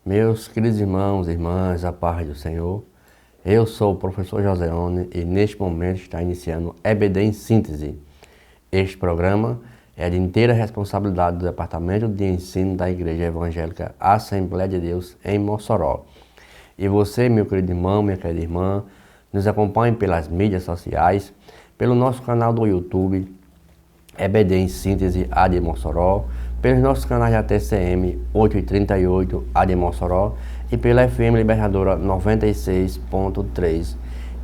Meus queridos irmãos e irmãs, a paz do Senhor, eu sou o professor Joseone e neste momento está iniciando EBD em Síntese. Este programa é de inteira responsabilidade do Departamento de Ensino da Igreja Evangélica Assembleia de Deus em Mossoró. E você, meu querido irmão, minha querida irmã, nos acompanhe pelas mídias sociais, pelo nosso canal do YouTube, EBD em Síntese AD Mossoró, pelos nossos canais da TCM 838 AD Mossoró e pela FM Libertadora 96.3.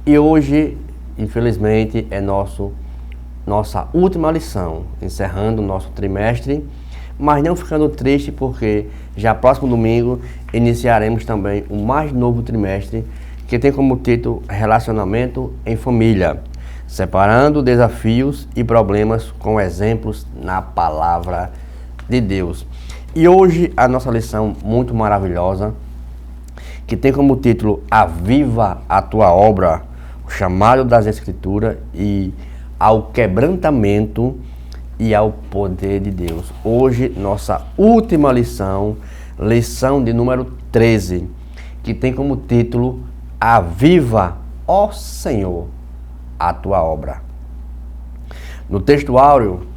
E hoje, infelizmente, é nossa última lição, encerrando o nosso trimestre, mas não ficando triste porque já próximo domingo iniciaremos também o mais novo trimestre, que tem como título Relacionamento em Família, separando desafios e problemas com exemplos na palavra de Deus. E hoje a nossa lição muito maravilhosa, que tem como título Aviva a tua obra, o chamado das Escrituras e ao quebrantamento e ao poder de Deus. Hoje nossa última lição, lição de número 13, que tem como título Aviva, ó Senhor, a tua obra. No texto áureo,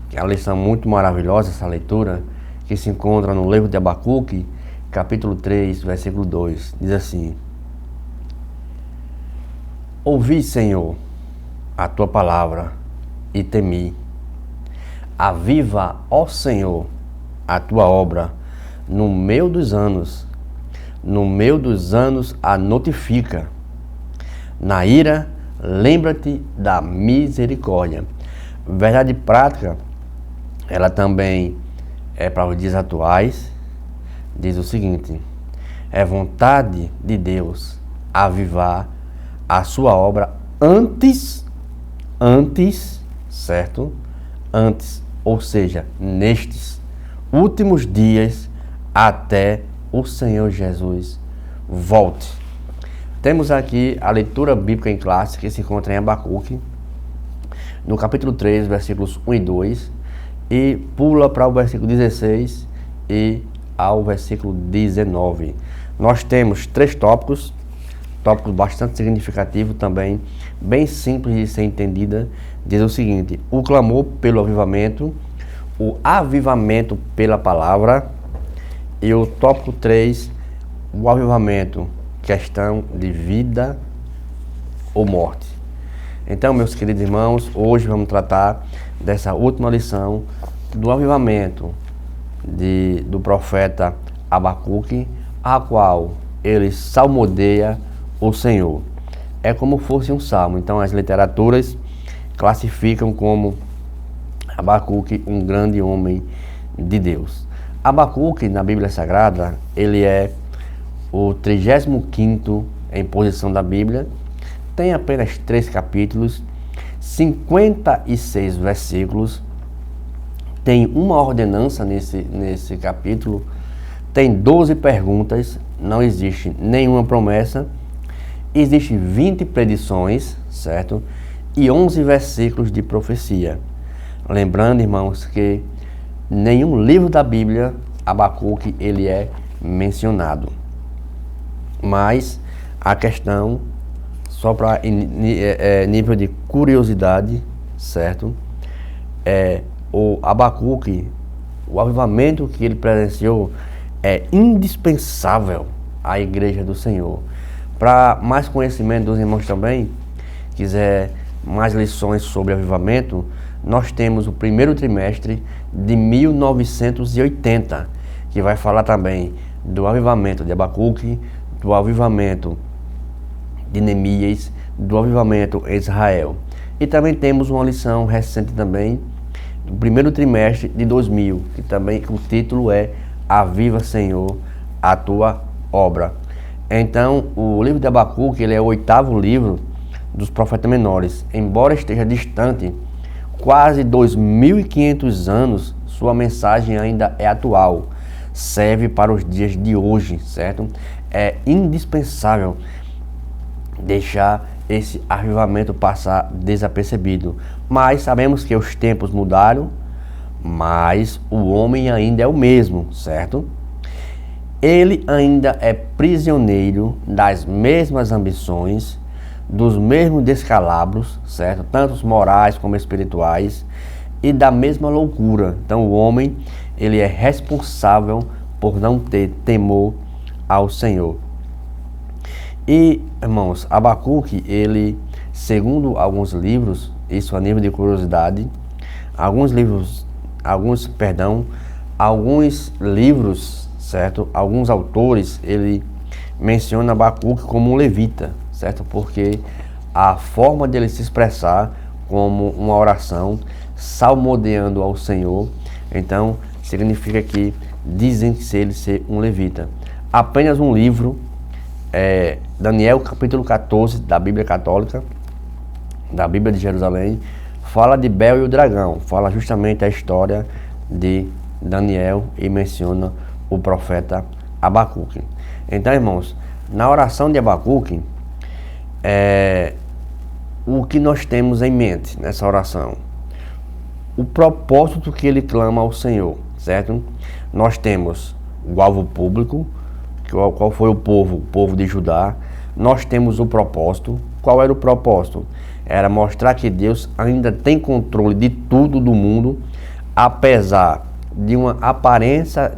que é uma lição muito maravilhosa, essa leitura, que se encontra no livro de Abacuque, capítulo 3, versículo 2, diz assim: Ouvi, Senhor, a tua palavra e temi. Aviva, ó Senhor, a tua obra no meio dos anos a notifica. Na ira, lembra-te da misericórdia. Verdade prática, ela também é para os dias atuais, diz o seguinte: é vontade de Deus avivar a sua obra antes, certo? Antes, ou seja, nestes últimos dias, até o Senhor Jesus volte. Temos aqui a leitura bíblica em classe que se encontra em Abacuque, no capítulo 3, versículos 1 e 2, e pula para o versículo 16 e ao versículo 19. Nós temos 3 tópicos bastante significativos também, bem simples de ser entendida. Diz o seguinte: o clamor pelo avivamento, o avivamento pela palavra, e o tópico 3, o avivamento, questão de vida ou morte. Então, meus queridos irmãos, hoje vamos tratar dessa última lição do avivamento do profeta Abacuque, a qual ele salmodeia o Senhor. É como fosse um salmo. Então, as literaturas classificam como Abacuque um grande homem de Deus. Abacuque, na Bíblia Sagrada, ele é o 35º em posição da Bíblia. Tem apenas 3 capítulos, 56 versículos, tem uma ordenança nesse capítulo, tem 12 perguntas, não existe nenhuma promessa, existe 20 predições, certo? E 11 versículos de profecia. Lembrando, irmãos, que nenhum livro da Bíblia, Abacuque, ele é mencionado. Mas a questão, só para nível de curiosidade, certo? O Abacuque, o avivamento que ele presenciou é indispensável à igreja do Senhor. Para mais conhecimento dos irmãos também, quiser mais lições sobre avivamento, nós temos o primeiro trimestre de 1980, que vai falar também do avivamento de Abacuque, do avivamento de Neemias, do avivamento em Israel. E também temos uma lição recente também, do primeiro trimestre de 2000, que também o título é Aviva, Senhor, a tua obra. Então, o livro de Abacuque, ele é o 8º livro dos profetas menores. Embora esteja distante quase 2.500 anos, sua mensagem ainda é atual, serve para os dias de hoje, certo? É indispensável deixar esse avivamento passar desapercebido. Mas sabemos que os tempos mudaram, mas o homem ainda é o mesmo, certo? ele ainda é prisioneiro das mesmas ambições, dos mesmos descalabros, certo? Tanto os morais como espirituais, e da mesma loucura. Então o homem, ele é responsável por não ter temor ao Senhor. E, irmãos, Abacuque, ele, segundo alguns livros, isso a nível de curiosidade, alguns livros, certo? Alguns autores, ele menciona Abacuque como um levita, certo? Porque a forma dele se expressar como uma oração, salmodiando ao Senhor, então significa que dizem que ele ser um levita. Apenas um livro, Daniel capítulo 14 da Bíblia Católica, da Bíblia de Jerusalém, fala de Bel e o dragão, fala justamente a história de Daniel e menciona o profeta Abacuque. Então, irmãos, na oração de Abacuque, o que nós temos em mente nessa oração? O propósito que ele clama ao Senhor, certo? Nós temos o alvo público, qual foi o povo de Judá. Nós temos o propósito. Qual era o propósito? Era mostrar que Deus ainda tem controle de tudo do mundo, apesar de uma aparência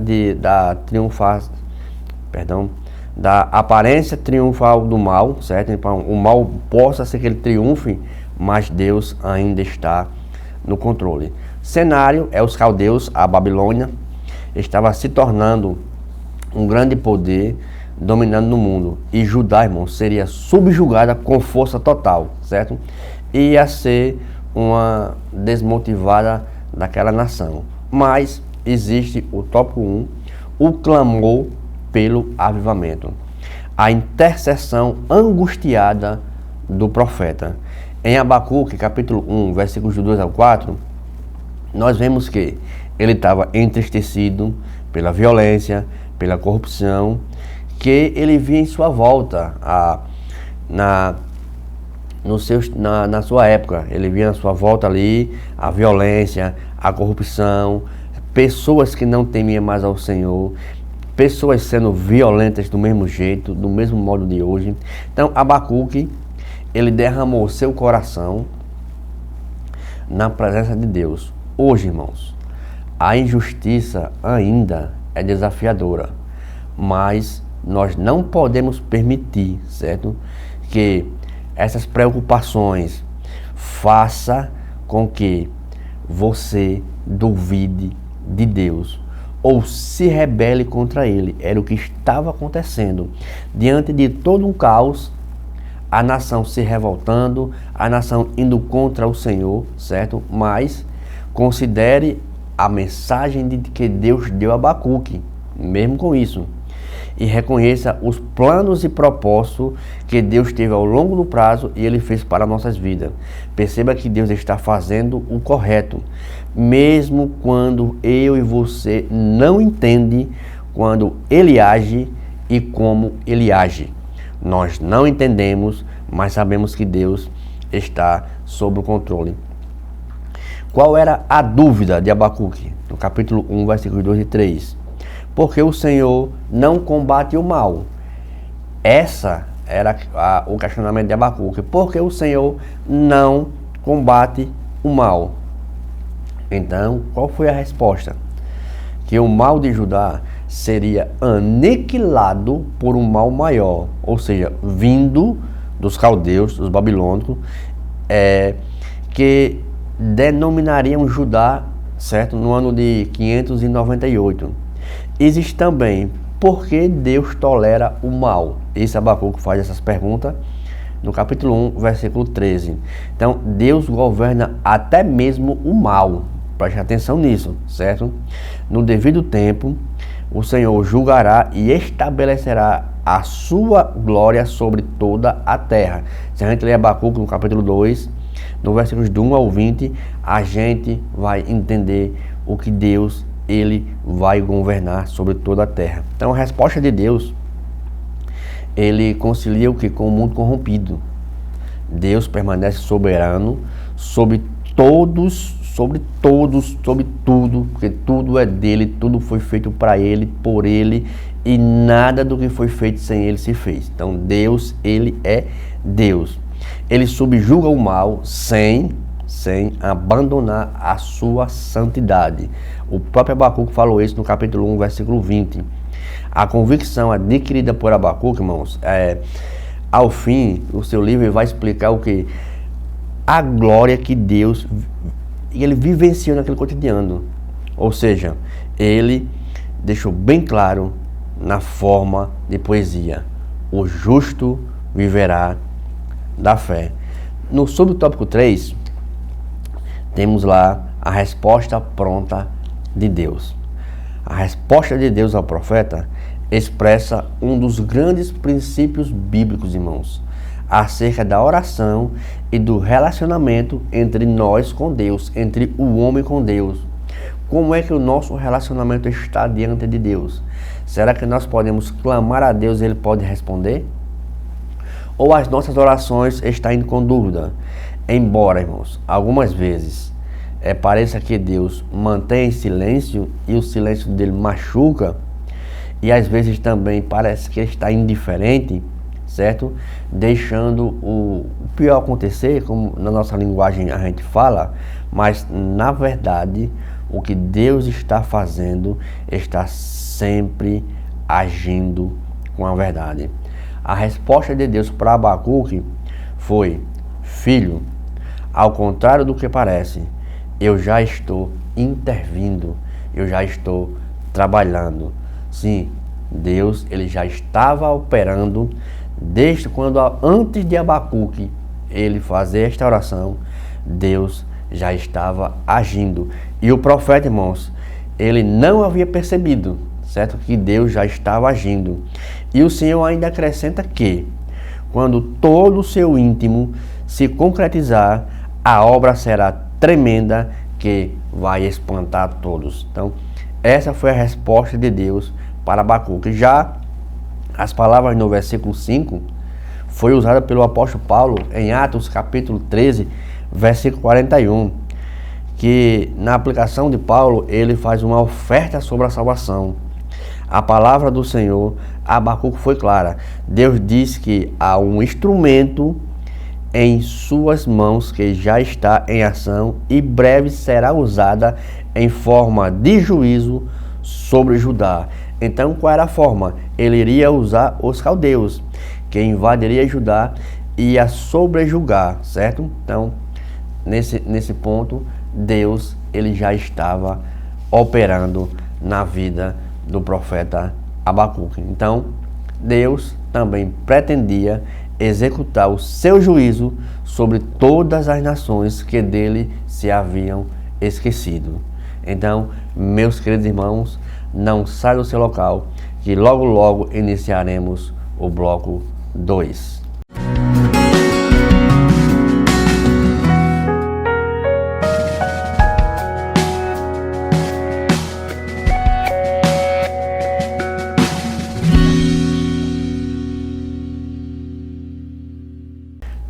da aparência triunfal do mal, certo? Então, o mal possa ser que ele triunfe, mas Deus ainda está no controle. Cenário é os caldeus, a Babilônia estava se tornando um grande poder dominando no mundo, e Judá, irmão, seria subjugada com força total, certo? E ia ser uma desmotivada daquela nação. Mas existe o tópico 1, o clamor pelo avivamento, a intercessão angustiada do profeta. Em Abacuque, capítulo 1, versículos 2 ao 4, nós vemos que ele estava entristecido pela violência, pela corrupção, que ele via em sua volta, na sua época. Ele via na sua volta ali a violência, a corrupção, pessoas que não temiam mais ao Senhor, pessoas sendo violentas do mesmo jeito, do mesmo modo de hoje. Então, Abacuque, ele derramou seu coração na presença de Deus. Hoje, irmãos, a injustiça ainda é desafiadora, mas nós não podemos permitir, certo, que essas preocupações façam com que você duvide de Deus ou se rebele contra Ele. Era o que estava acontecendo. Diante de todo um caos, a nação se revoltando, a nação indo contra o Senhor, certo? Mas considere a mensagem de que Deus deu a Abacuque, mesmo com isso, e reconheça os planos e propósitos que Deus teve ao longo do prazo e Ele fez para nossas vidas. Perceba que Deus está fazendo o correto, mesmo quando eu e você não entendem quando Ele age e como Ele age. Nós não entendemos, mas sabemos que Deus está sob o controle. Qual era a dúvida de Abacuque? No capítulo 1, versículos 2 e 3. Porque o Senhor não combate o mal. Essa era o questionamento de Abacuque. Porque o Senhor não combate o mal. Então, qual foi a resposta? Que o mal de Judá seria aniquilado por um mal maior, ou seja, vindo dos caldeus, dos babilônicos, que denominariam Judá, certo, no ano de 598. Existe também, por que Deus tolera o mal? Esse Abacuque faz essas perguntas no capítulo 1, versículo 13. Então, Deus governa até mesmo o mal. Preste atenção nisso, certo? No devido tempo, o Senhor julgará e estabelecerá a sua glória sobre toda a terra. Se a gente ler Abacuque no capítulo 2, no versículos de 1 ao 20, a gente vai entender o que Deus, Ele vai governar sobre toda a terra. Então, a resposta de Deus, Ele concilia o que? Com o mundo corrompido. Deus permanece soberano sobre todos, sobre tudo, porque tudo é dele, tudo foi feito para ele, por ele, e nada do que foi feito sem ele se fez. Então Deus, ele é Deus. Ele subjuga o mal sem abandonar a sua santidade. O próprio Abacuque falou isso no capítulo 1, versículo 20. A convicção adquirida por Abacuque, irmãos, ao fim, o seu livro vai explicar o que? A glória que Deus, ele vivenciou naquele cotidiano. Ou seja, ele deixou bem claro na forma de poesia: o justo viverá da fé. No subtópico 3, temos lá a resposta pronta de Deus. A resposta de Deus ao profeta expressa um dos grandes princípios bíblicos, irmãos, acerca da oração e do relacionamento entre nós com Deus, entre o homem com Deus. Como é que o nosso relacionamento está diante de Deus? Será que nós podemos clamar a Deus e Ele pode responder? Ou as nossas orações estão indo com dúvida? Embora, irmãos, algumas vezes pareça que Deus mantém silêncio e o silêncio dele machuca, e às vezes também parece que ele está indiferente, certo? Deixando o pior acontecer, como na nossa linguagem a gente fala, mas na verdade o que Deus está fazendo está sempre agindo com a verdade. A resposta de Deus para Abacuque foi: filho, ao contrário do que parece, eu já estou intervindo, eu já estou trabalhando. Sim, Deus, ele já estava operando desde quando, antes de Abacuque ele fazer esta oração, Deus já estava agindo. E o profeta, irmãos, ele não havia percebido, certo? Que Deus já estava agindo. E o Senhor ainda acrescenta que, quando todo o seu íntimo se concretizar, a obra será tremenda que vai espantar todos. Então, essa foi a resposta de Deus para Abacuque. Já as palavras no versículo 5 foi usada pelo apóstolo Paulo em Atos capítulo 13, versículo 41, que na aplicação de Paulo ele faz uma oferta sobre a salvação. A palavra do Senhor a Abacuque foi clara. Deus diz que há um instrumento em suas mãos que já está em ação e breve será usada em forma de juízo sobre Judá. Então, qual era a forma? Ele iria usar os caldeus, que invadiria Judá e ia sobrejugar, certo? Então, nesse ponto, Deus ele já estava operando na vida do profeta Abacuque. Então, Deus também pretendia executar o seu juízo sobre todas as nações que dele se haviam esquecido. Então, meus queridos irmãos, não saia do seu local, que logo logo iniciaremos o bloco 2.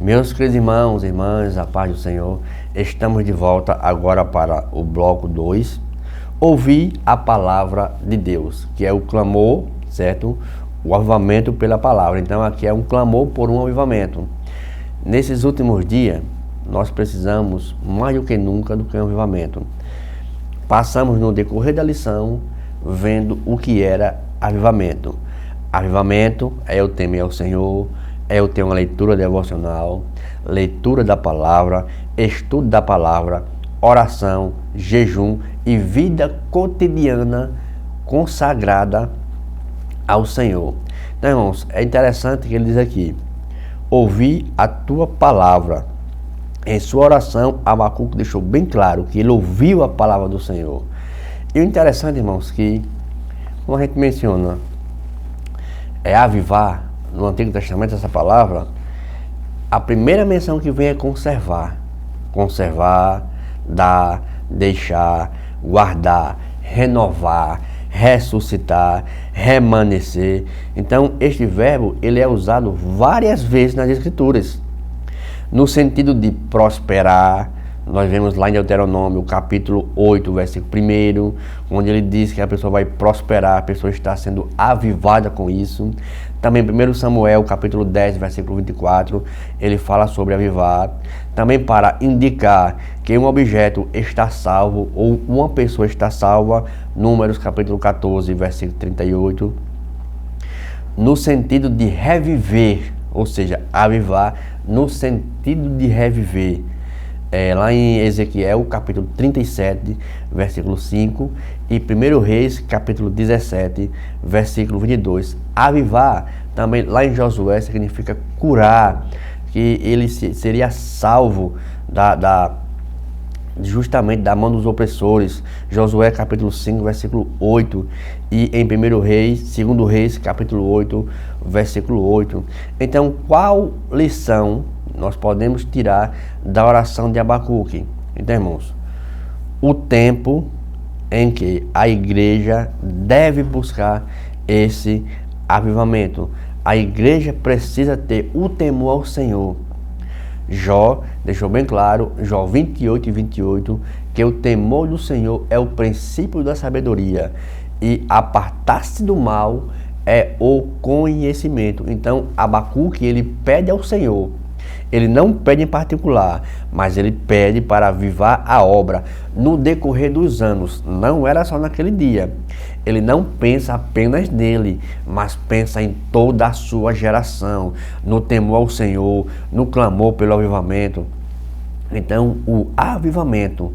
Meus queridos irmãos e irmãs, a paz do Senhor, estamos de volta agora para o bloco 2. Ouvir a palavra de Deus, que é o clamor, certo? O avivamento pela palavra. Então aqui é um clamor por um avivamento. Nesses últimos dias, nós precisamos mais do que nunca do que um avivamento. Passamos no decorrer da lição vendo o que era avivamento. Avivamento é eu temer ao Senhor, é eu ter uma leitura devocional, leitura da palavra, estudo da palavra, oração, jejum e vida cotidiana consagrada ao Senhor. Então, irmãos, é interessante que ele diz aqui: ouvir a tua palavra. Em sua oração, Abacuque deixou bem claro que ele ouviu a palavra do Senhor. E o interessante, irmãos, que, como a gente menciona, avivar, no Antigo Testamento, essa palavra, a primeira menção que vem é conservar. Conservar, dar, deixar, guardar, renovar, ressuscitar, remanescer. Então, este verbo ele é usado várias vezes nas Escrituras, no sentido de prosperar, Nós vemos lá em Deuteronômio, capítulo 8, versículo 1, onde ele diz que a pessoa vai prosperar, a pessoa está sendo avivada com isso. Também 1 Samuel, capítulo 10, versículo 24, ele fala sobre avivar. Também para indicar que um objeto está salvo ou uma pessoa está salva, Números, capítulo 14, versículo 38. No sentido de reviver, ou seja, avivar, no sentido de reviver. Lá em Ezequiel, capítulo 37, versículo 5, e 1 Reis, capítulo 17, versículo 22. Avivar, também lá em Josué, significa curar, que ele seria salvo justamente da mão dos opressores. Josué, capítulo 5, versículo 8, e em 1 Reis, 2 Reis, capítulo 8, versículo 8. Então, qual lição nós podemos tirar da oração de Abacuque? Então, irmãos, o tempo em que a igreja deve buscar esse avivamento. A igreja precisa ter o temor ao Senhor. Jó deixou bem claro, Jó 28 e 28, que o temor do Senhor é o princípio da sabedoria e apartar-se do mal é o conhecimento. Então, Abacuque, ele pede ao Senhor. Ele não pede em particular, mas ele pede para avivar a obra no decorrer dos anos. Não era só naquele dia. Ele não pensa apenas nele, mas pensa em toda a sua geração, no temor ao Senhor, no clamor pelo avivamento. Então, o avivamento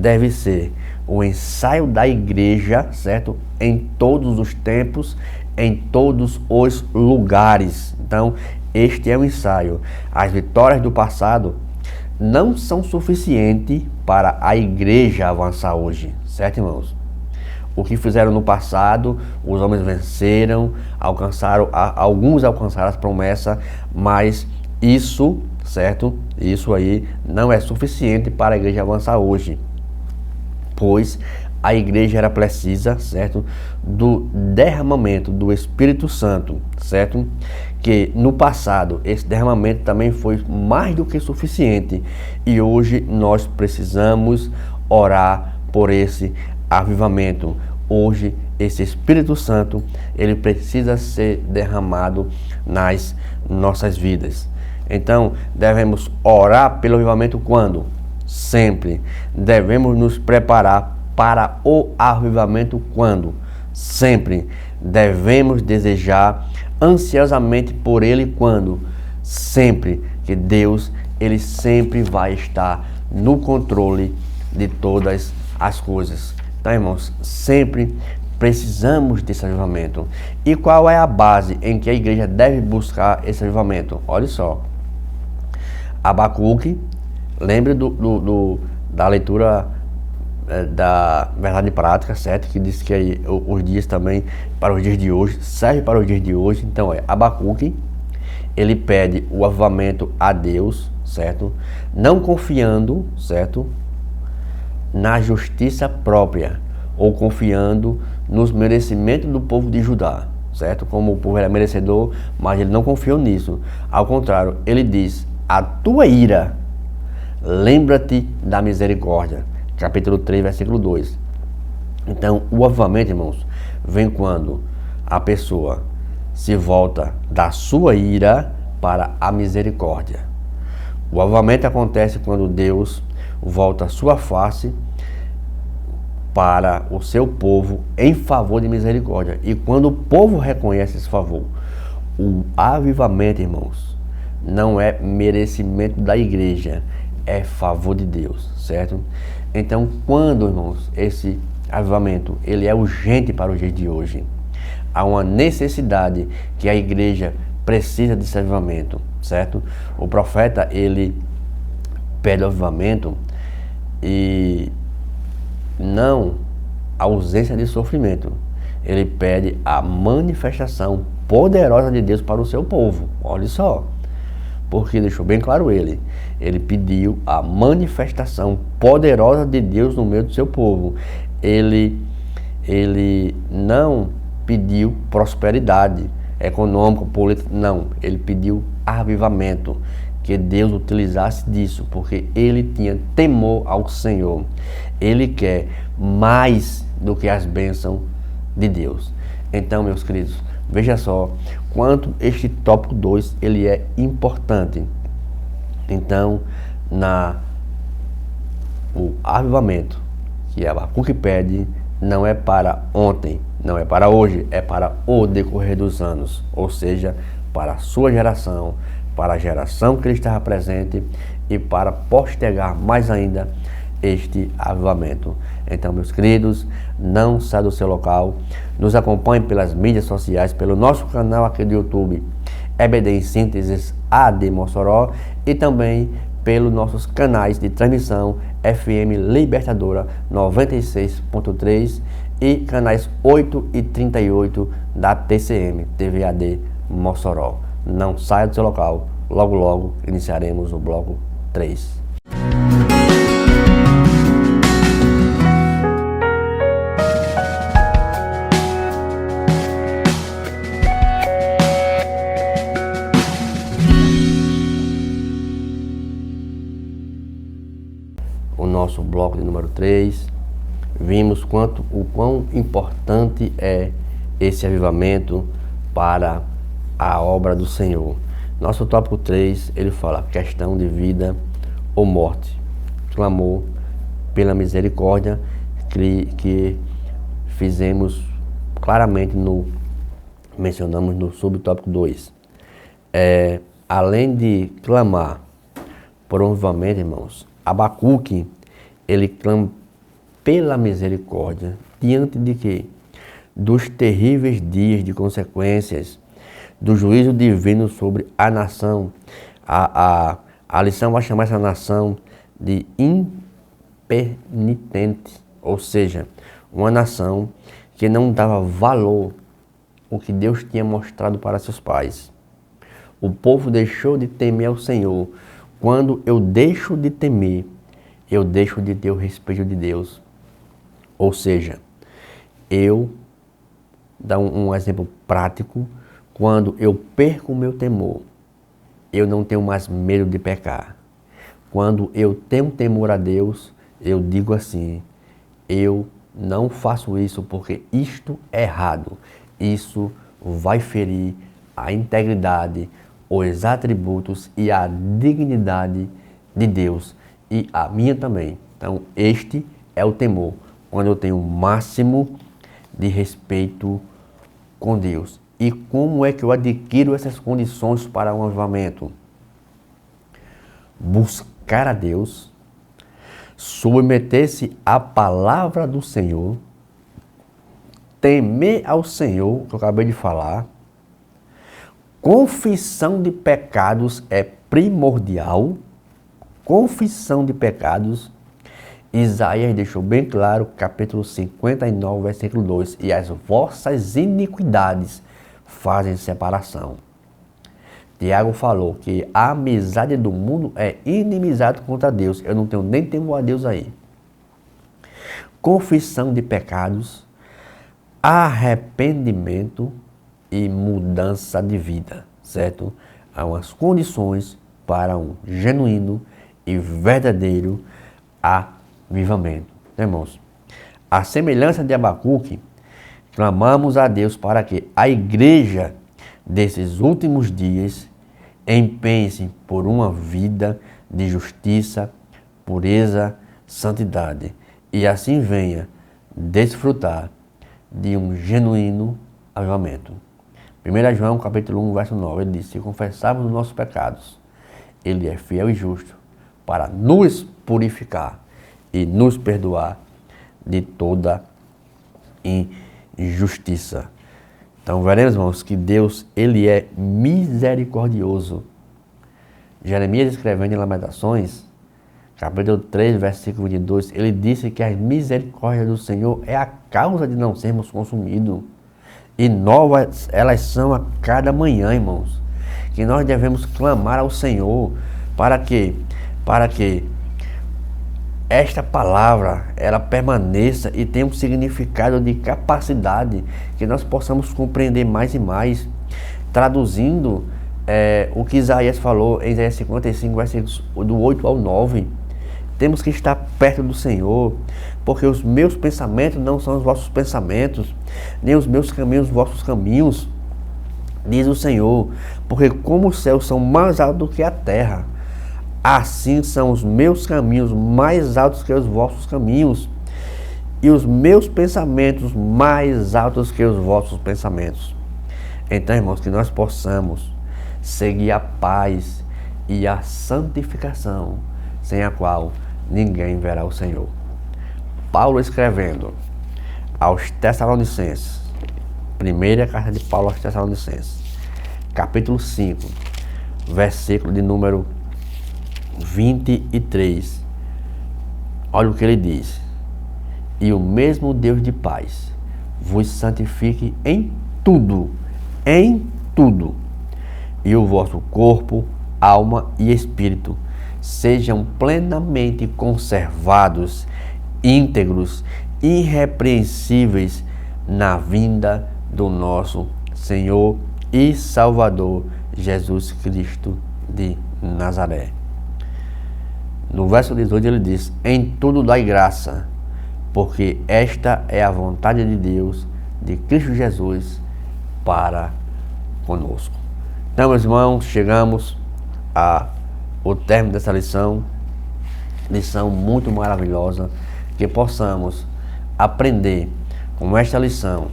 deve ser o ensaio da igreja, certo? Em todos os tempos, em todos os lugares. Então, este é o ensaio. As vitórias do passado não são suficientes para a igreja avançar hoje, certo, irmãos? O que fizeram no passado, os homens venceram, alguns alcançaram as promessas, mas isso, certo? Isso aí não é suficiente para a igreja avançar hoje, pois a igreja era precisa, certo, do derramamento do Espírito Santo, certo? Que no passado esse derramamento também foi mais do que suficiente e hoje nós precisamos orar por esse avivamento. Hoje esse Espírito Santo, ele precisa ser derramado nas nossas vidas. Então, devemos orar pelo avivamento quando? Sempre. Devemos nos preparar para o avivamento quando? Sempre. Devemos desejar ansiosamente por ele quando? Sempre. Que Deus, ele sempre vai estar no controle de todas as coisas. Então, irmãos, sempre precisamos desse avivamento. E qual é a base em que a igreja deve buscar esse avivamento? Olha só. Abacuque, lembre da leitura da verdade prática, certo? Que diz que aí, os dias também, para os dias de hoje, serve para os dias de hoje. Então, Abacuque, ele pede o avivamento a Deus, certo? Não confiando, certo? Na justiça própria, ou confiando nos merecimentos do povo de Judá, certo? Como o povo era merecedor, mas ele não confiou nisso. Ao contrário, ele diz: a tua ira, lembra-te da misericórdia. Capítulo 3, versículo 2. Então, o avivamento, irmãos, vem quando a pessoa se volta da sua ira para a misericórdia. O avivamento acontece quando Deus volta a sua face para o seu povo em favor de misericórdia. E quando o povo reconhece esse favor, o avivamento, irmãos, não é merecimento da igreja, é favor de Deus, certo? Então, quando, irmãos, esse avivamento, ele é urgente para o dia de hoje, há uma necessidade que a igreja precisa desse avivamento, certo? O profeta, ele pede o avivamento e não a ausência de sofrimento. Ele pede a manifestação poderosa de Deus para o seu povo. Olha só. Porque deixou bem claro ele pediu a manifestação poderosa de Deus no meio do seu povo. Ele não pediu prosperidade econômica, política, não. Ele pediu avivamento, que Deus utilizasse disso, porque ele tinha temor ao Senhor. Ele quer mais do que as bênçãos de Deus. Então, meus queridos, veja só quanto este tópico 2 ele é importante. Então, o avivamento que Abacuque pede não é para ontem, não é para hoje, é para o decorrer dos anos, ou seja, para a sua geração, para a geração que ele estava presente e para postergar mais ainda este avivamento. Então, meus queridos, não saia do seu local, nos acompanhe pelas mídias sociais, pelo nosso canal aqui do YouTube, EBD em Síntese AD Mossoró, e também pelos nossos canais de transmissão FM Libertadora 96.3 e canais 8 e 38 da TCM, TV AD Mossoró. Não saia do seu local, logo logo iniciaremos o bloco 3. O nosso bloco de número 3, vimos o quão importante é esse avivamento para a obra do Senhor. Nosso tópico 3, ele fala questão de vida ou morte. Clamor pela misericórdia que fizemos claramente mencionamos no subtópico 2. Além de clamar por um avivamento, irmãos, Abacuque, ele clama pela misericórdia, diante de quê? Dos terríveis dias de consequências, do juízo divino sobre a nação. A lição vai chamar essa nação de impenitente, ou seja, uma nação que não dava valor ao que Deus tinha mostrado para seus pais. O povo deixou de temer ao Senhor. Quando eu deixo de temer, eu deixo de ter o respeito de Deus. Ou seja, dá um exemplo prático, quando eu perco o meu temor, eu não tenho mais medo de pecar. Quando eu tenho temor a Deus, eu digo assim, eu não faço isso porque isto é errado. Isso vai ferir a integridade, os atributos e a dignidade de Deus e a minha também. Então, este é o temor, quando eu tenho o máximo de respeito com Deus. E como é que eu adquiro essas condições para um avivamento? Buscar a Deus, submeter-se à palavra do Senhor, temer ao Senhor, que eu acabei de falar. Confissão de pecados é primordial. Confissão de pecados. Isaías deixou bem claro, capítulo 59, versículo 2. E as vossas iniquidades fazem separação. Tiago falou que a amizade do mundo é inimizade contra Deus. Eu não tenho nem temor a Deus aí. Confissão de pecados, arrependimento e mudança de vida, certo? Há umas condições para um genuíno e verdadeiro avivamento. Irmãos, a semelhança de Abacuque, clamamos a Deus para que a igreja desses últimos dias empenhe-se por uma vida de justiça, pureza, santidade e assim venha desfrutar de um genuíno avivamento. 1 João capítulo 1, verso 9, ele diz, se confessarmos os nossos pecados, ele é fiel e justo para nos purificar e nos perdoar de toda injustiça. Então veremos, irmãos, que Deus, ele é misericordioso. Jeremias, escrevendo em Lamentações, capítulo 3, versículo 22, ele disse que as misericórdias do Senhor é a causa de não sermos consumidos. E novas elas são a cada manhã, irmãos. Que nós devemos clamar ao Senhor para que esta palavra ela permaneça e tenha um significado de capacidade, que nós possamos compreender mais e mais, traduzindo o que Isaías falou em Isaías 55, versículos do 8 ao 9. Temos que estar perto do Senhor, porque os meus pensamentos não são os vossos pensamentos, nem os meus caminhos os vossos caminhos, diz o Senhor. Porque como os céus são mais altos do que a terra, assim são os meus caminhos mais altos que os vossos caminhos, e os meus pensamentos mais altos que os vossos pensamentos. Então, irmãos, que nós possamos seguir a paz e a santificação, sem a qual ninguém verá o Senhor. Paulo escrevendo aos Tessalonicenses, primeira carta de Paulo aos Tessalonicenses, capítulo 5, versículo de número 23. Olha o que ele diz: e o mesmo Deus de paz vos santifique em tudo, e o vosso corpo, alma e espírito sejam plenamente conservados, íntegros, irrepreensíveis na vinda do nosso Senhor e Salvador Jesus Cristo de Nazaré. No verso 18 ele diz: em tudo dai graça, porque esta é a vontade de Deus, de Cristo Jesus, para conosco. Então, meus irmãos, chegamos ao término dessa lição muito maravilhosa, que possamos aprender com esta lição,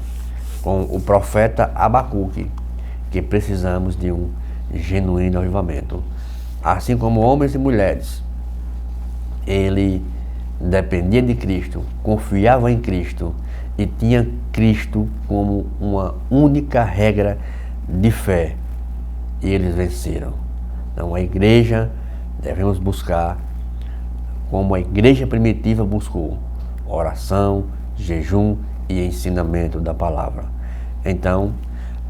com o profeta Abacuque, que precisamos de um genuíno avivamento. Assim como homens e mulheres, ele dependia de Cristo, confiava em Cristo e tinha Cristo como uma única regra de fé, e eles venceram. Então a igreja devemos buscar como a igreja primitiva buscou: oração, jejum e ensinamento da palavra. Então,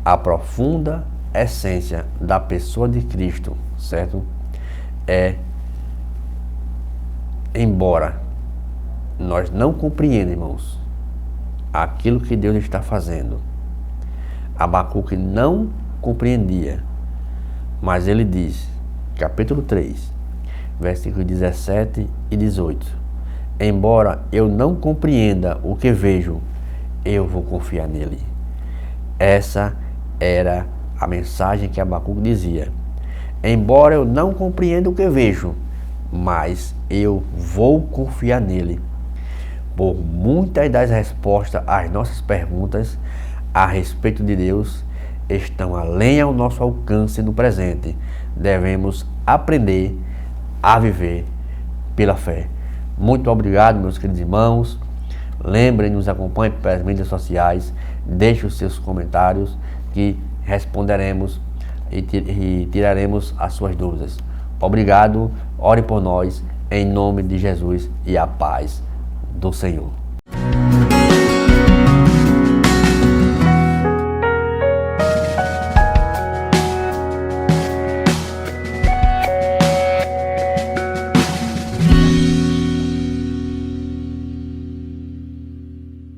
a profunda essência da pessoa de Cristo, certo? Embora nós não compreendamos, irmãos, aquilo que Deus está fazendo, Abacuque não compreendia, mas ele diz, capítulo 3, versículos 17 e 18: embora eu não compreenda o que vejo, eu vou confiar nele. Essa era a mensagem que Abacuque dizia: embora eu não compreenda o que vejo, mas eu vou confiar nele. Por muitas das respostas às nossas perguntas a respeito de Deus estão além ao nosso alcance no presente. Devemos aprender a viver pela fé. Muito obrigado, meus queridos irmãos. Lembrem, nos acompanhem pelas mídias sociais, deixe os seus comentários que responderemos e tiraremos as suas dúvidas. Obrigado, ore por nós, em nome de Jesus, e a paz do Senhor.